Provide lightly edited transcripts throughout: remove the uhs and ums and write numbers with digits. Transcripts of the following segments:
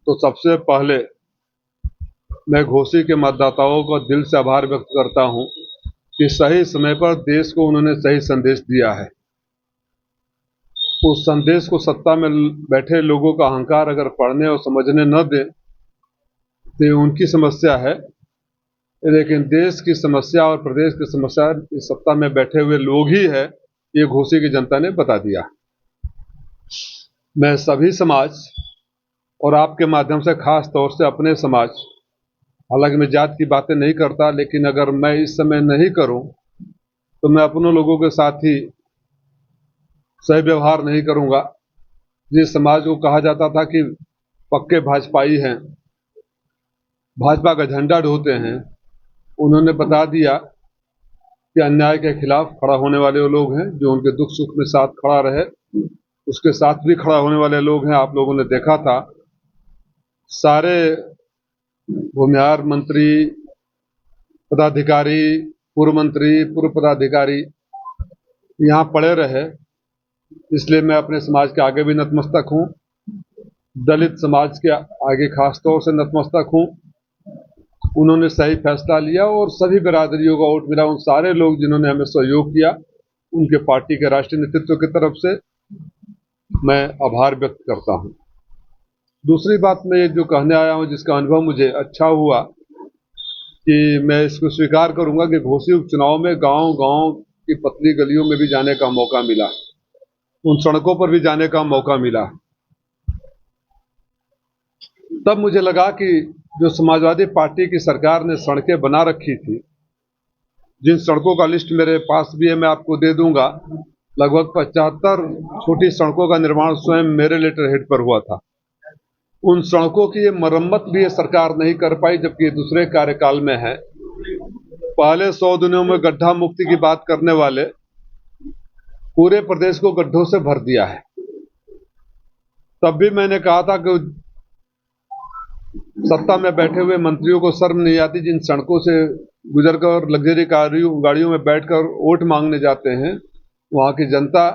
तो सबसे पहले मैं घोसी के मतदाताओं का दिल से आभार व्यक्त करता हूं कि सही समय पर देश को उन्होंने सही संदेश दिया है। उस संदेश को सत्ता में बैठे लोगों का अहंकार अगर पढ़ने और समझने न दे तो ये उनकी समस्या है, लेकिन देश की समस्या और प्रदेश की समस्या इस सत्ता में बैठे हुए लोग ही है, ये घोसी की जनता ने बता दिया। मैं सभी समाज और आपके माध्यम से खास तौर से अपने समाज, हालांकि मैं जात की बातें नहीं करता, लेकिन अगर मैं इस समय नहीं करूं तो मैं अपनों लोगों के साथ ही सही व्यवहार नहीं करूंगा। जिस समाज को कहा जाता था कि पक्के भाजपाई हैं, भाजपा का झंडा ढोते हैं, उन्होंने बता दिया कि अन्याय के खिलाफ खड़ा होने वाले वो लोग हैं जो उनके दुख सुख में साथ खड़ा रहे, उसके साथ भी खड़ा होने वाले लोग हैं। आप लोगों ने देखा था सारे भूमिहार मंत्री, पदाधिकारी, पूर्व मंत्री, पूर्व पदाधिकारी यहाँ पड़े रहे। इसलिए मैं अपने समाज के आगे भी नतमस्तक हूँ, दलित समाज के आगे खास तौर से नतमस्तक हूँ। उन्होंने सही फैसला लिया और सभी बिरादरियों का वोट मिला। उन सारे लोग जिन्होंने हमें सहयोग किया, उनके पार्टी के राष्ट्रीय नेतृत्व की तरफ से मैं आभार व्यक्त करता हूँ। दूसरी बात मैं ये जो कहने आया हूँ, जिसका अनुभव मुझे अच्छा हुआ, कि मैं इसको स्वीकार करूंगा कि घोसी उपचुनाव में गांव-गांव की पतली गलियों में भी जाने का मौका मिला, उन सड़कों पर भी जाने का मौका मिला। तब मुझे लगा कि जो समाजवादी पार्टी की सरकार ने सड़कें बना रखी थी, जिन सड़कों का लिस्ट मेरे पास भी है, मैं आपको दे दूंगा, लगभग 75 छोटी सड़कों का निर्माण स्वयं मेरे लेटर हेड पर हुआ था। उन सड़कों की ये मरम्मत भी ये सरकार नहीं कर पाई, जबकि ये दूसरे कार्यकाल में है। पहले 100 दिनों में गड्ढा मुक्ति की बात करने वाले पूरे प्रदेश को गड्ढों से भर दिया है। तब भी मैंने कहा था कि सत्ता में बैठे हुए मंत्रियों को शर्म नहीं आती, जिन सड़कों से गुजरकर लग्जरी गाड़ियों में बैठकर वोट मांगने जाते हैं, वहां की जनता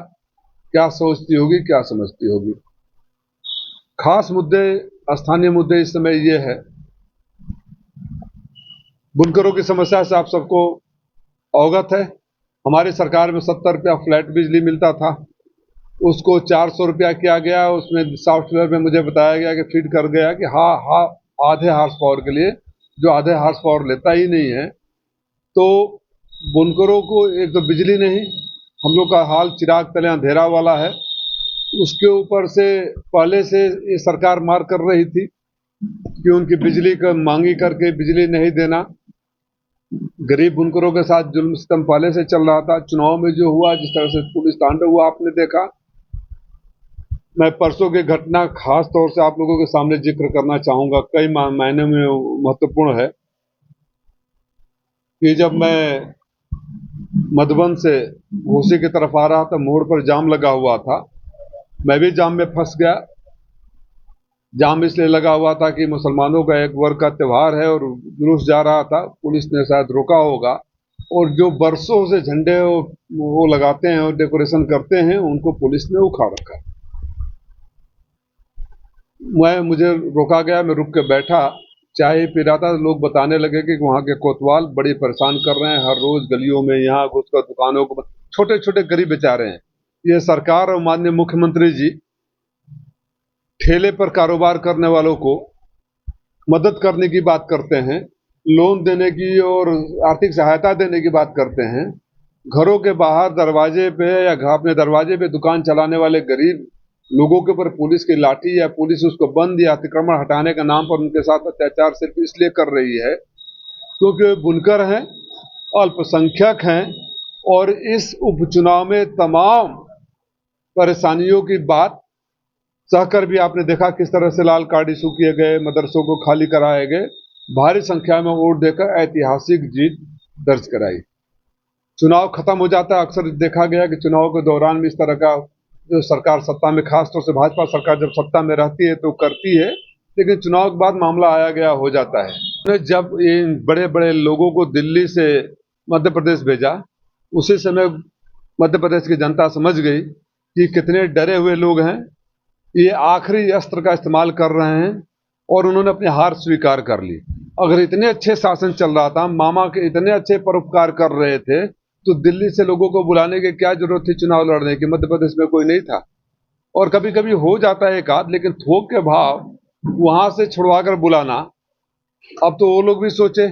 क्या सोचती होगी, क्या समझती होगी। खास मुद्दे, स्थानीय मुद्दे इस समय ये है, बुनकरों की समस्या से आप सबको अवगत है। हमारी सरकार में 70 रुपया फ्लैट बिजली मिलता था, उसको 400 रुपया किया गया। उसमें सॉफ्टवेयर में मुझे बताया गया कि फीड कर गया कि हाँ आधे हार्स पावर के लिए, जो आधे हार्स पावर लेता ही नहीं है। तो बुनकरों को एक तो बिजली नहीं, हम लोग का हाल चिराग तले अंधेरा वाला है, उसके ऊपर से पहले से ये सरकार मार कर रही थी कि उनकी बिजली का मांगी करके बिजली नहीं देना। गरीब बुनकरों के साथ जुल्म सितम पहले से चल रहा था। चुनाव में जो हुआ, जिस तरह से पुलिस तांडव हुआ, आपने देखा। मैं परसों की घटना खास तौर से आप लोगों के सामने जिक्र करना चाहूंगा, कई मायने में महत्वपूर्ण है। कि जब मैं मधुबन से घोसी की तरफ आ रहा था, मोड़ पर जाम लगा हुआ था, मैं भी जाम में फंस गया। जाम इसलिए लगा हुआ था कि मुसलमानों का एक वर्ग का त्यौहार है और जुलूस जा रहा था, पुलिस ने शायद रोका होगा, और जो बरसों से झंडे वो लगाते हैं और डेकोरेशन करते हैं, उनको पुलिस ने उखाड़ रखा। मुझे रोका गया, मैं रुक के बैठा, चाय पी रहा था। लोग बताने लगे कि वहाँ के कोतवाल बड़ी परेशान कर रहे हैं, हर रोज गलियों में यहाँ घुसकर दुकानों को, छोटे छोटे गरीब बेचारे हैं। ये सरकार और माननीय मुख्यमंत्री जी ठेले पर कारोबार करने वालों को मदद करने की बात करते हैं, लोन देने की और आर्थिक सहायता देने की बात करते हैं। घरों के बाहर दरवाजे पे या अपने दरवाजे पे दुकान चलाने वाले गरीब लोगों के ऊपर पुलिस की लाठी या पुलिस उसको बंद या अतिक्रमण हटाने के नाम पर उनके साथ अत्याचार सिर्फ इसलिए कर रही है क्योंकि वे बुनकर हैं, अल्पसंख्यक हैं, और इस उपचुनाव में तमाम परेशानियों की बात सहकर भी आपने देखा किस तरह से लाल कार्ड इशू किए गए, मदरसों को खाली कराए गए, भारी संख्या में वोट देकर ऐतिहासिक जीत दर्ज कराई। चुनाव खत्म हो जाता है, अक्सर देखा गया कि चुनाव के दौरान भी इस तरह का जो सरकार सत्ता में, खासतौर से भाजपा सरकार जब सत्ता में रहती है तो करती है, लेकिन चुनाव के बाद मामला आया गया हो जाता है। जब इन बड़े बड़े लोगों को दिल्ली से मध्य प्रदेश भेजा, उसी समय मध्य प्रदेश की जनता समझ गई कि कितने डरे हुए लोग हैं, ये आखिरी अस्त्र का इस्तेमाल कर रहे हैं और उन्होंने अपनी हार स्वीकार कर ली। अगर इतने अच्छे शासन चल रहा था, मामा के इतने अच्छे परोपकार कर रहे थे, तो दिल्ली से लोगों को बुलाने की क्या जरूरत थी चुनाव लड़ने की? मध्य प्रदेश में कोई नहीं था। और कभी कभी हो जाता है एक आध, लेकिन थोक के भाव वहां से छुड़वा कर बुलाना। अब तो वो लोग भी सोचे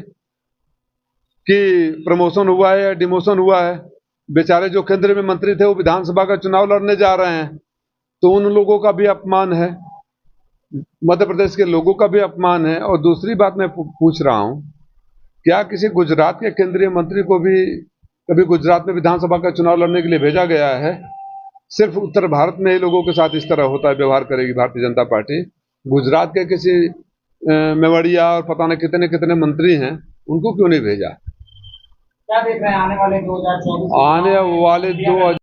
कि प्रमोशन हुआ है या डिमोशन हुआ है। बेचारे जो केंद्र में मंत्री थे वो विधानसभा का चुनाव लड़ने जा रहे हैं, तो उन लोगों का भी अपमान है, मध्य प्रदेश के लोगों का भी अपमान है। और दूसरी बात मैं पूछ रहा हूं, क्या किसी गुजरात के केंद्रीय मंत्री को भी कभी गुजरात में विधानसभा का चुनाव लड़ने के लिए भेजा गया है? सिर्फ उत्तर भारत में ही लोगों के साथ इस तरह होता है, व्यवहार करेगी भारतीय जनता पार्टी। गुजरात के किसी मेवाड़िया और पता नहीं कितने कितने मंत्री हैं, उनको क्यों नहीं भेजा? क्या देख रहे हैं आने वाले 2024 आने वाले 2024